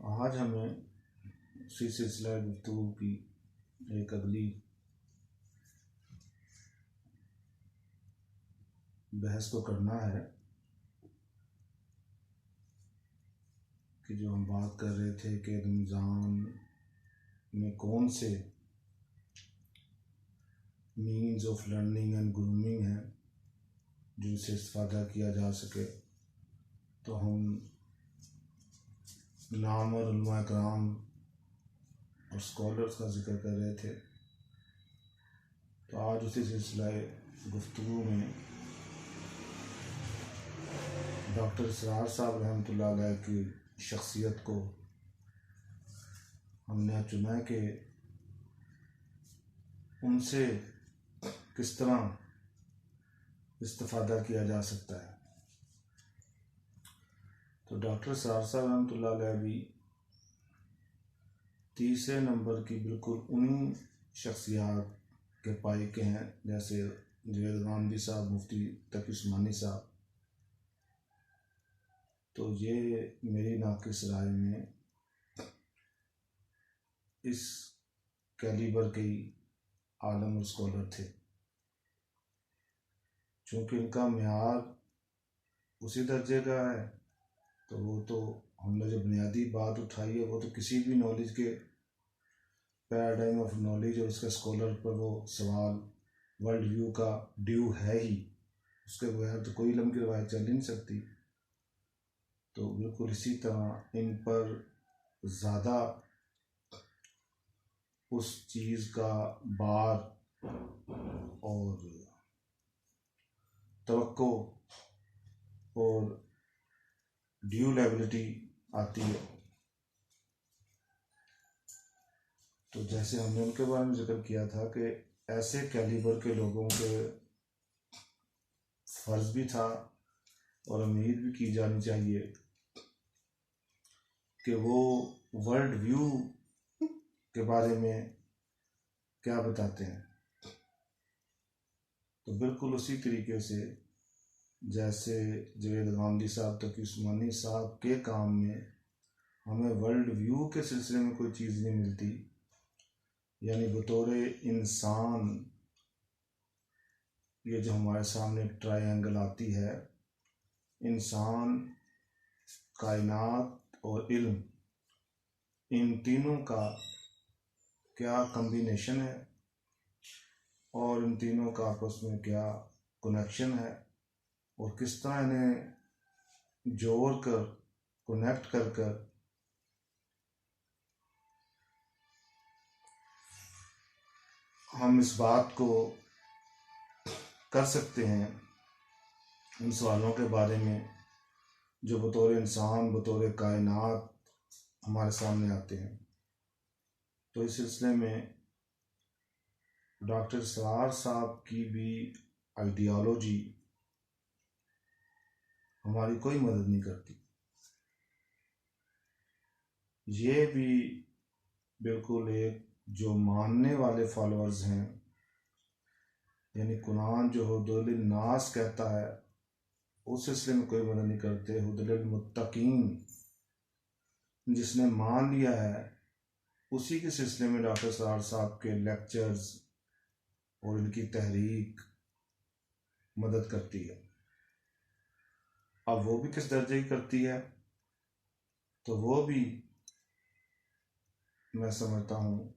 आज हमें इसी सिलसिला गुफ्तगू की एक अगली बहस को करना है कि जो हम बात कर रहे थे कि रमज़ान में कौन से means of learning and grooming हैं जिनसे इस्तेफ़ादा किया जा सके। तो हम नाम और उलमा कराम और स्कॉलर्स का जिक्र कर रहे थे। तो आज उसी सिलसिला गुफ्तगू में डॉक्टर इसरार साहब रहमतुल्लाह अलैह की शख्सियत को हमने चुना कि उनसे किस तरह इस्तिफ़ादा किया जा सकता है। तो डॉक्टर इसरार साहब रहमतुल्लाह अलैह भी तीसरे नंबर की बिल्कुल उन्हीं शख्सियात के पाए के हैं जैसे जवेद गामदी साहब, मुफ्ती तकी उस्मानी साहब। तो ये मेरी नाक़िस राय में इस कैलिबर के आलम और स्कॉलर थे। चूँकि इनका म्यार उसी दर्जे का है तो वो तो हमने जो बुनियादी बात उठाई है वो तो किसी भी नॉलेज के पैराडाइम ऑफ नॉलेज और उसके स्कॉलर पर वो सवाल वर्ल्ड व्यू का ड्यू है ही, उसके बगैर तो कोई इल्म की रवायत चल ही नहीं सकती। तो बिल्कुल इसी तरह इन पर ज़्यादा उस चीज़ का बार और तवक्को और ड्यूरेबिलिटी आती है। तो जैसे हमने उनके बारे में जिक्र किया था कि ऐसे कैलिबर के लोगों के फ़र्ज़ भी था और उम्मीद भी की जानी चाहिए कि वो वर्ल्ड व्यू के बारे में क्या बताते हैं। तो बिल्कुल उसी तरीके से जैसे जवेद गामदी साहब, तकी उस्मानी साहब के काम में हमें वर्ल्ड व्यू के सिलसिले में कोई चीज़ नहीं मिलती, यानी बतौर इंसान ये जो हमारे सामने ट्रायंगल आती है, इंसान, कायनात और इल्म, इन तीनों का क्या कम्बिनेशन है और इन तीनों का आपस में क्या कनेक्शन है और किस तरह इन्हें जोड़ कर कनेक्ट कर कर हम इस बात को कर सकते हैं, उन सवालों के बारे में जो बतौर इंसान, बतौर कायनात हमारे सामने आते हैं। तो इस सिलसिले में डॉक्टर इसरार साहब की भी आइडियोलॉजी हमारी कोई मदद नहीं करती। ये भी बिल्कुल एक जो मानने वाले फॉलोअर्स हैं, यानी कुरान जो हुदुल नास कहता है उस सिलसिले में कोई मदद नहीं करते। हुदुल मुत्तकीन जिसने मान लिया है उसी के सिलसिले में डॉक्टर इसरार साहब के लेक्चर्स और इनकी तहरीक मदद करती है। अब वो भी किस दर्जे की करती है, तो वो भी मैं समझता हूँ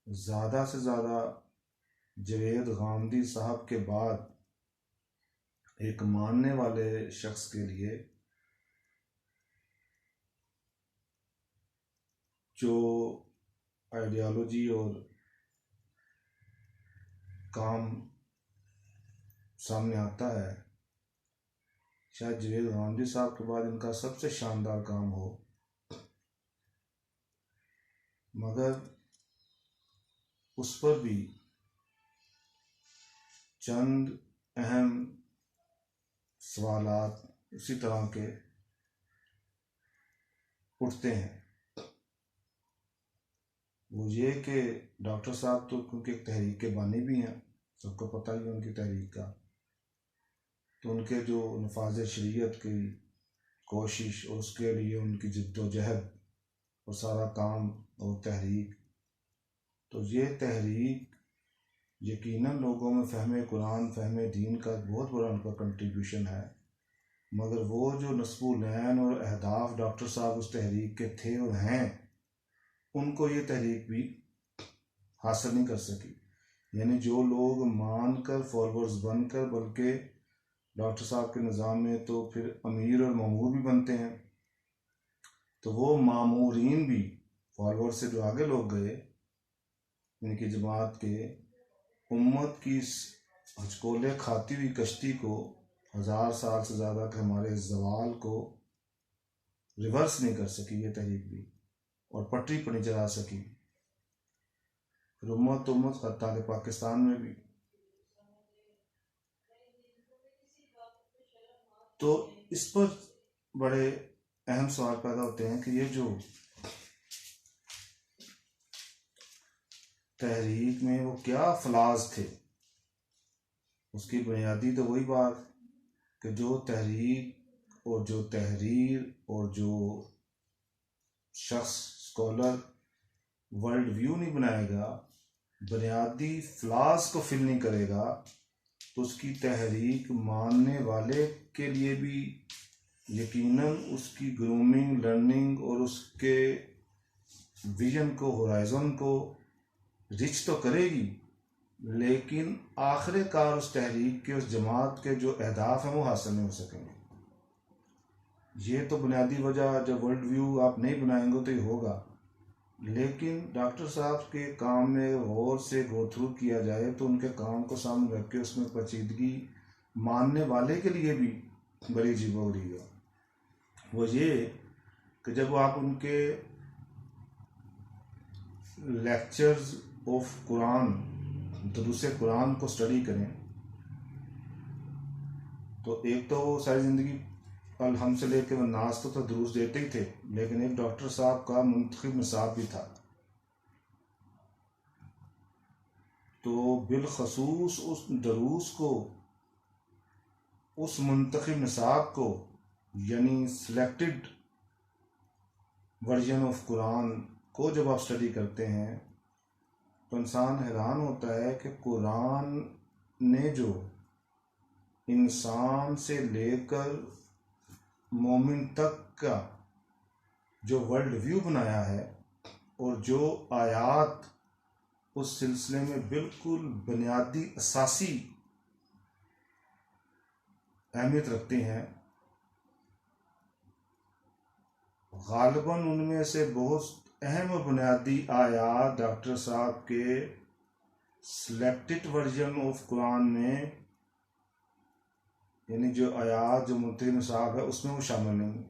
ज़्यादा से ज़्यादा जवेद गामदी साहब के बाद एक मानने वाले शख्स के लिए जो आइडियोलॉजी और काम सामने आता है, शायद जवेद गामदी साहब के बाद इनका सबसे शानदार काम हो। मगर उस पर भी चंद अहम सवालात उसी तरह के उठते हैं। वो ये कि डॉक्टर साहब तो क्योंकि एक तहरीक के बानी भी हैं, सबको पता ही है उनकी तहरीक का, तो उनके जो नफाज शरीयत की कोशिश और उसके लिए उनकी जद्दोजहद और सारा काम और तहरीक, तो ये तहरीक यकीनन लोगों में फ़हम कुरान, फ़हम दीन का बहुत बड़ा उनका कंट्रीब्यूशन है। मगर वो जो नस्बुलैन और अहदाफ डॉक्टर साहब उस तहरीक के थे और हैं, उनको ये तहरीक भी हासिल नहीं कर सकी। यानी जो लोग मानकर फॉलोअर्स बनकर, बल्कि डॉक्टर साहब के निज़ाम में तो फिर अमीर और मामूर भी बनते हैं, तो वो मामूरीन भी फॉलोअर्स से जो आगे लोग गए इनकी जमात के, उम्मत की हचकोले खाती हुई कश्ती को 1000 साल से ज़्यादा के हमारे जवाल को रिवर्स नहीं कर सकी ये तहरीक भी, और पटरी पर नहीं चला सकी। फिर उम्मत हत्ता के पाकिस्तान में भी। तो इस पर बड़े अहम सवाल पैदा होते हैं कि ये जो तहरीक में वो क्या फ्लाज थे। उसकी बुनियादी तो वही बात कि जो तहरीक और जो तहरीर और जो शख्स स्कॉलर वर्ल्ड व्यू नहीं बनाएगा, बुनियादी फ्लाज को फिल नहीं करेगा, तो उसकी तहरीक मानने वाले के लिए भी यकीनन उसकी ग्रूमिंग, लर्निंग और उसके विजन को, होराइजन को रिच तो करेगी, लेकिन आखिरकार उस तहरीक के, उस जमात के जो अहदाफ हैं वो हासिल नहीं हो सकेंगे। ये तो बुनियादी वजह, जब वर्ल्ड व्यू आप नहीं बनाएंगे तो ये होगा। लेकिन डॉक्टर साहब के काम में गौर से गो थ्रू किया जाए तो उनके काम को सामने रख के उसमें पेचीदगी मानने वाले के लिए भी बड़ी अजीबोगरीब है। वो ये कि जब आप उनके लेक्चर्स ऑफ कुरान, दुरूस कुरान को स्टडी करें, तो एक तो वो सारी ज़िंदगी हम से लेकर वो नाज तो दुरूस देते ही थे, लेकिन एक डॉक्टर साहब का मुंतखब निसाब भी था। तो बिलखसूस उस दरूस को, उस मुंतखब निसाब को, यानी सिलेक्टेड वर्जन ऑफ कुरान को जब आप स्टडी करते हैं तो इंसान हैरान होता है कि कुरान ने जो इंसान से लेकर मोमिन तक का जो वर्ल्ड व्यू बनाया है, और जो आयात उस सिलसिले में बिल्कुल बुनियादी असासी अहमियत रखती हैं, गालिबन उनमें से बहुत अहम और बुनियादी आयात डॉक्टर साहब के सिलेक्टेड वर्जन ऑफ कुरान में, यानी जो आयात जो मुंतखब निसाब है उसमें वो शामिल नहीं।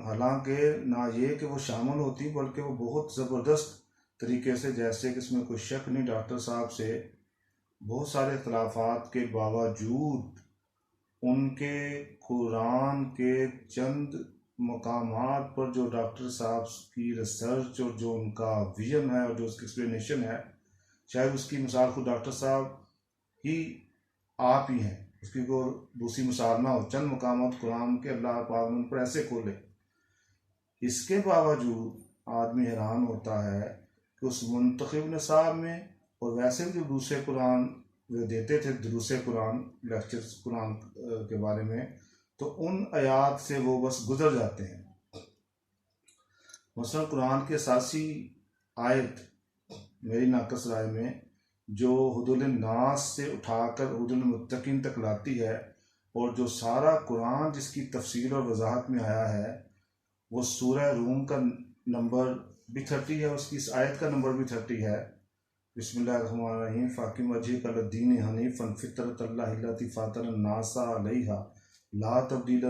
हालांकि ना ये कि वो शामिल होती, बल्कि वो बहुत ज़बरदस्त तरीके से, जैसे कि इसमें कोई शक नहीं, डॉक्टर साहब से बहुत सारे इख्तलाफात के बावजूद उनके कुरान के चंद मकामात पर जो डॉक्टर साहब की रिसर्च और जो उनका विजन है और जो उसकी एक्सप्लेनेशन है, शायद उसकी मिसाल खुद डॉक्टर साहब ही आप ही हैं, उसकी कोई दूसरी मिसाल ना हो। चंद मकामात कुरान के अल्लाह पाक ने उन पर ऐसे खोले, इसके बावजूद आदमी हैरान होता है कि उस मुंतखब निसाब में, और वैसे भी जो दूसरे कुरान वे देते थे, दुरूसे कुरान लेक्चर्स कुरान के बारे में, तो उन आयात से वो बस गुजर जाते हैं। मसलन कुरान की असासी आयत मेरी नाकस राय में जो हुदुल नास से उठाकर हुदुल मुत्तकीन तक लाती है, और जो सारा कुरान जिसकी तफसील और वजाहत में आया है, वो सूरह रूम का नंबर भी 30 है, उसकी इस आयत का नंबर भी 30 है। बिस्मिल्लाहिर्रहमानिर्रहीम फाकिम वजहक अल्लदीन हनीफन फित्रतल्लाहि अल्लती फ़तरन्नासा अलैहा ला तब्दील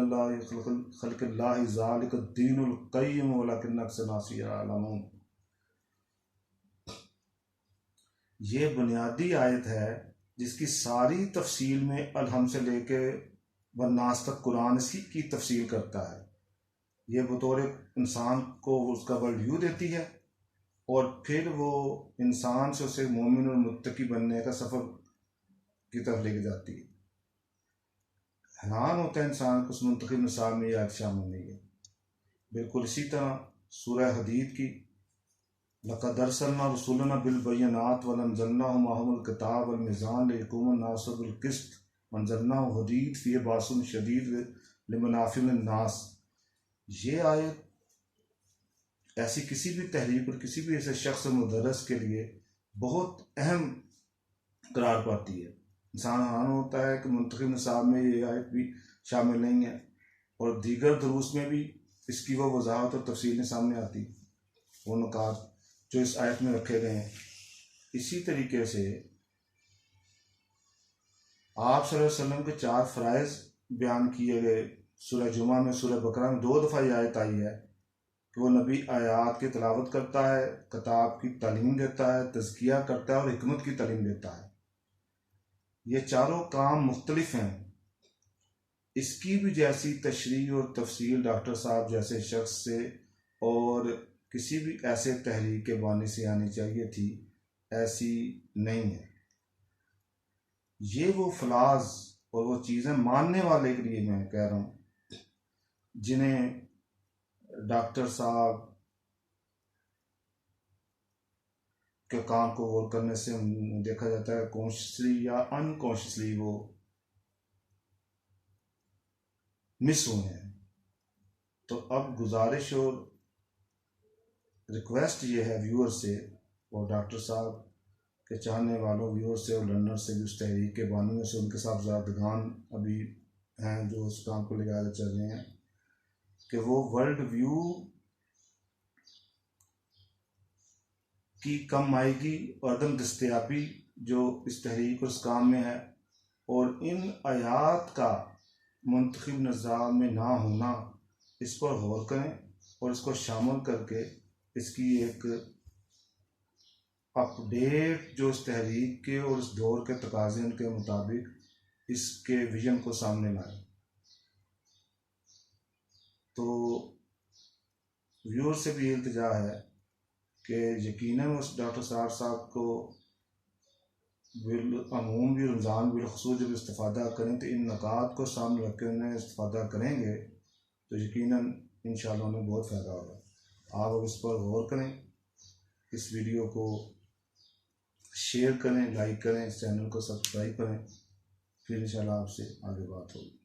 खल्क़िल्लाहि ज़ालिका दीनुल क़य्यिम वलकिन्न अक्सरन्नास ला यअलमून। ये बुनियादी आयत है जिसकी सारी तफसील में अलहम से लेके वन्नास तक कुरान इसकी की तफसील करता है। ये बतौर इंसान को उसका वर्ल्ड व्यू देती है, और फिर वो इंसान से उसे मोमिन और मुत्तकी बनने का सफ़र की तरफ लेके जाती है। हैरान होता है इंसान को उस मुंतखब निसाब में यह आयत शामिल नहीं है। बिल्कुल इसी तरह सूरह हदीद की लक़द अरसलना रसूलना बिलबय्यिनात वअनज़लना मअहुल किताब वल मीज़ान लियक़ूम अन्नासु बिल क़िस्त वअनज़लना हदीद फ़ीहि बाअसुन शदीद लिमनाफ़िअ लिन्नास। ये आयत ऐसी किसी भी तहरीक और किसी भी ऐसे शख्स मुदर्रिस के लिए बहुत अहम करार पाती है। इंसान हैरान होता है कि मुंतखब निसाब में ये आयत भी शामिल नहीं है और दीगर दुरूस में भी इसकी वो वजाहत और तफसीलें सामने आती, वो नुकात जो इस आयत में रखे गए हैं। इसी तरीके से आप सल्लल्लाहु अलैहि वसल्लम के 4 फ़राइज़ बयान किए गए। सूरह जुमा में, सूरह बकरा में 2 दफ़ा ये आयत आई है कि वो नबी आयात की तिलावत करता है, किताब की तालीम देता है, तज़किया करता है और हिकमत की तालीम देता है। ये चारों काम मुख्तलिफ हैं। इसकी भी जैसी तशरीह और तफसील डॉक्टर साहब जैसे शख्स से और किसी भी ऐसे तहरीक के बानी से आनी चाहिए थी, ऐसी नहीं है। ये वो फ्लाज और वो चीज़ें मानने वाले के लिए मैं कह रहा हूँ, जिन्हें डॉक्टर साहब के काम को गौर करने से देखा जाता है कॉन्शियसली या अनकॉन्शियसली वो मिस हुए हैं। तो अब गुजारिश और रिक्वेस्ट ये है व्यूअर से और डॉक्टर साहब के चाहने वालों व्यूअर से और लर्नर से भी, उस तहरीक के बानियों से, उनके साथ ज़ादगान अभी हैं जो उस काम को लेकर चल रहे हैं, कि वो वर्ल्ड व्यू की कम आएगी और अदम दस्तयाबी जो इस तहरीक और इस काम में है, और इन आयात का मुंतखब निज़ाम में ना होना, इस पर गौर करें और इसको शामिल करके इसकी एक अपडेट जो इस तहरीक के और इस दौर के तकाज़े के मुताबिक इसके विजन को सामने लाएं। तो व्यूअर से भी इल्तिजा है कि यकीनन उस डॉक्टर साहब को अमूम भी रमज़ान बिलखसूस जब इस्तिफ़ादा करें तो इन नकात को सामने रख कर उन्हें इस्तिफ़ादा करेंगे तो यकीनन इंशाअल्लाह उन्हें बहुत फ़ायदा होगा। आप अब इस पर गौर करें, इस वीडियो को शेयर करें, लाइक करें, इस चैनल को सब्सक्राइब करें, फिर इंशाअल्लाह आपसे आगे बात होगी।